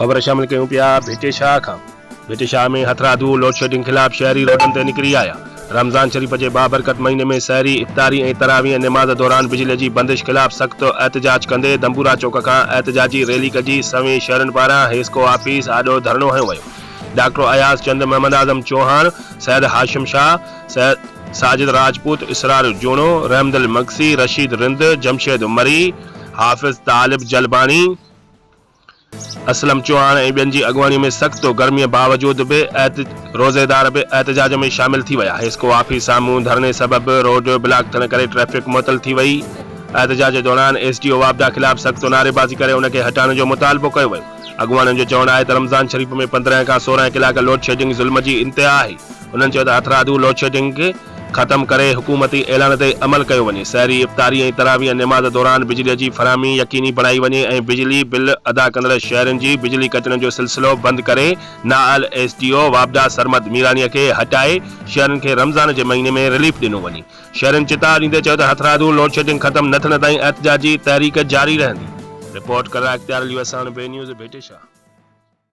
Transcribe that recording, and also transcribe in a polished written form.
खबर शामिल कयूं पिया भेटे शाह खां। भेटे शाह में हथरादू लोड शेडिंग खिलाफ शहरी रोडन ते निकरी आया। रमज़ान शरीफ जे बाबरकत महीने में सहरी इफ्तारी ऐं तरावीह निमाज़ दौरान बिजली जी बंदिश खिलाफ सख्त एहतजाज कंदे दंबूरा चौक खां एहतजाजी रैली कजी सवें शहरन पारां हेस्को ऑफिस आॾो धरणो हयो वियो। डॉक्टर अयाज चंद, मोहम्मद आज़म चौहान, सैयद हाशिम शाह, साजिद राजपूत, इसरार जोनो, रहमदिल मगसी, रशीद रिंद, जमशेद उमरी, हाफिज तालिब जलबानी, असलम चौहान ऐं ॿियनि जी अॻुवाणी में सख्त गर्मी बावजूद भी रोज़ेदार भी एहतजाज में शामिल थी विया। हेस्को ऑफिस साम्हूं धरने सबब रोड ब्लॉक थियण करे ट्रैफिक मुअतल थी वई। एहतजाज दौरान एसडीओ वापडा खिलाफ सख्त नारेबाज़ी करे उनके हटाइण जो मुतालबो कयो वियो। अॻुवाणनि जो चवणु आहे त रमज़ान शरीफ में 15 खां 16 कलाक लोड शेडिंग ज़ुल्म जी इंतिहा आहे। उन्हनि चयो त हथरादू लोड शेडिंग खे ख़त्म करे हुकूमती ऐलान ते अमल कयो वञे। सहरी इफ्तारी ऐं तरावीह निमाज़ दौरान बिजली जी फराहमी यकीनी बणाई वञे ऐं बिजली बिल अदा कंदड़ शहरनि जी बिजली कटण जो सिलसिलो बंद करे नाअल एसडीओ वापडा सरमद मीरानीअ खे हटाए शहरनि खे रमज़ान जे महीने में रिलीफ ॾिनो वञे। शहरनि चितार ॾींदे चयो त हथरादू लोड शेडिंग ख़त्म न थियण ताईं एहतजाजी तहरीक जारी रहंदी। रिपोर्ट कर इख्तियार अली वसान, बे न्यूज़, भेटे शाह।